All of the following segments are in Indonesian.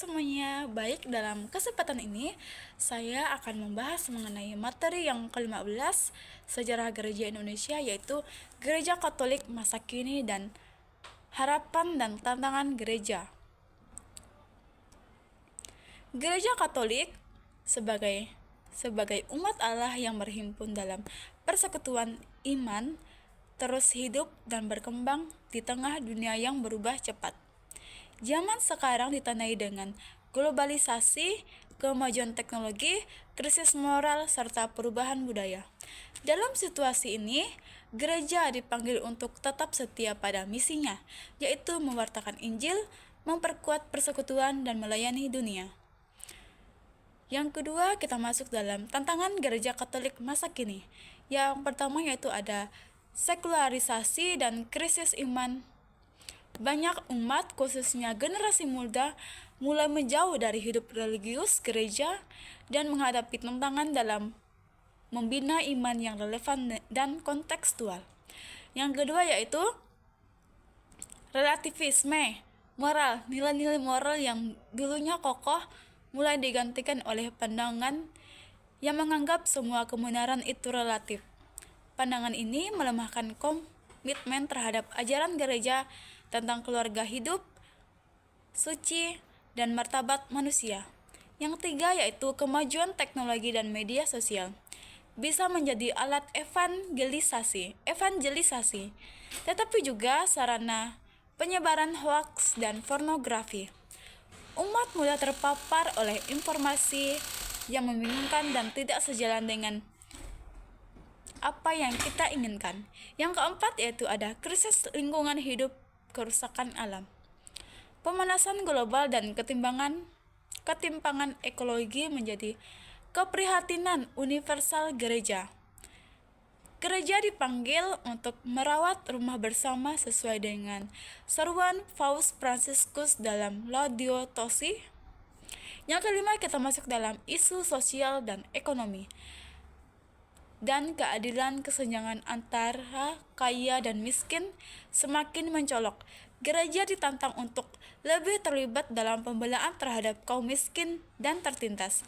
semuanya, baik dalam kesempatan ini saya akan membahas mengenai materi yang ke-15 sejarah gereja Indonesia, yaitu gereja Katolik masa kini dan harapan dan tantangan gereja. Gereja Katolik sebagai umat Allah yang berhimpun dalam persekutuan iman terus hidup dan berkembang di tengah dunia yang berubah cepat. Zaman sekarang ditandai dengan globalisasi, kemajuan teknologi, krisis moral, serta perubahan budaya. Dalam situasi ini, gereja dipanggil untuk tetap setia pada misinya, yaitu mewartakan Injil, memperkuat persekutuan, dan melayani dunia. Yang kedua, kita masuk dalam tantangan gereja Katolik masa kini. Yang pertama yaitu ada sekularisasi dan krisis iman. Banyak umat, khususnya generasi muda, mulai menjauh dari hidup religius gereja dan menghadapi tantangan dalam membina iman yang relevan dan kontekstual. Yang kedua yaitu relativisme moral. Nilai-nilai moral yang dulunya kokoh mulai digantikan oleh pandangan yang menganggap semua kebenaran itu relatif. Pandangan ini melemahkan komitmen terhadap ajaran gereja tentang keluarga hidup, suci, dan martabat manusia. Yang ketiga yaitu kemajuan teknologi dan media sosial bisa menjadi alat evangelisasi, tetapi juga sarana penyebaran hoaks dan pornografi. Umat mudah terpapar oleh informasi yang membingungkan dan tidak sejalan dengan apa yang kita inginkan. Yang keempat yaitu ada krisis lingkungan hidup, kerusakan alam, pemanasan global, dan ketimpangan ekologi menjadi keprihatinan universal gereja. Gereja dipanggil untuk merawat rumah bersama sesuai dengan seruan Paus Fransiskus dalam Laudato Si'. Yang kelima, kita masuk dalam isu sosial dan ekonomi dan keadilan. Kesenjangan antara kaya dan miskin semakin mencolok. Gereja ditantang untuk lebih terlibat dalam pembelaan terhadap kaum miskin dan tertindas.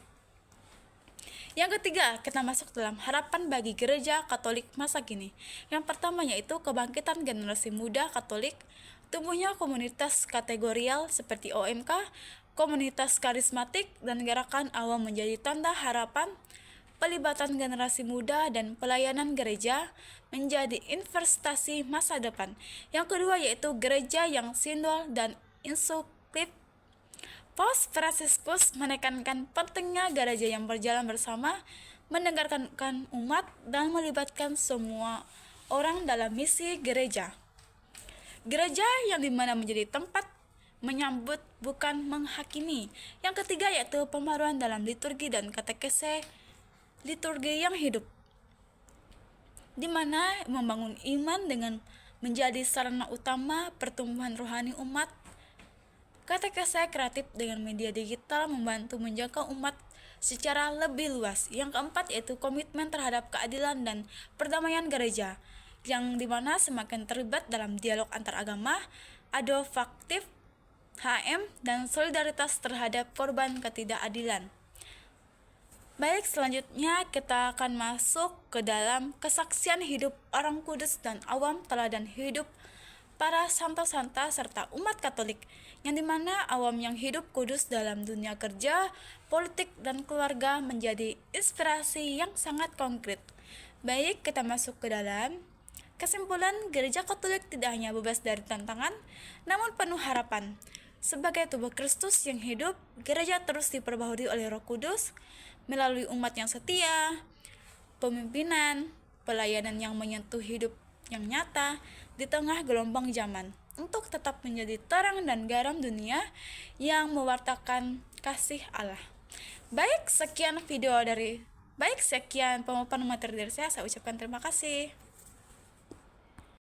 Yang ketiga, kita masuk dalam harapan bagi gereja Katolik masa kini. Yang pertama yaitu kebangkitan generasi muda Katolik, tumbuhnya komunitas kategorial seperti OMK, komunitas karismatik, dan gerakan awam menjadi tanda harapan. Pelibatan generasi muda dan pelayanan gereja menjadi investasi masa depan. Yang kedua yaitu gereja yang sinodal dan inklusif. Paus Fransiskus menekankan pentingnya gereja yang berjalan bersama, mendengarkan umat, dan melibatkan semua orang dalam misi gereja. Gereja yang dimana menjadi tempat menyambut bukan menghakimi. Yang ketiga yaitu pembaruan dalam liturgi dan katekese liturgi yang hidup, di mana membangun iman dengan menjadi sarana utama pertumbuhan rohani umat. Katekese kreatif dengan media digital membantu menjangkau umat secara lebih luas. Yang keempat yaitu komitmen terhadap keadilan dan perdamaian gereja, yang dimana semakin terlibat dalam dialog antar agama, advokatif HM, dan solidaritas terhadap korban ketidakadilan. Baik, selanjutnya kita akan masuk ke dalam kesaksian hidup orang kudus dan awam, teladan hidup para santo-santa serta umat Katolik, yang dimana awam yang hidup kudus dalam dunia kerja, politik, dan keluarga menjadi inspirasi yang sangat konkret. Baik, kita masuk ke dalam kesimpulan. Gereja Katolik tidak hanya bebas dari tantangan, namun penuh harapan. Sebagai tubuh Kristus yang hidup, gereja terus diperbaharui oleh Roh Kudus melalui umat yang setia, pemimpinan, pelayanan yang menyentuh hidup yang nyata di tengah gelombang zaman, untuk tetap menjadi terang dan garam dunia yang mewartakan kasih Allah. Sekian pemaparan materi dari saya ucapkan terima kasih.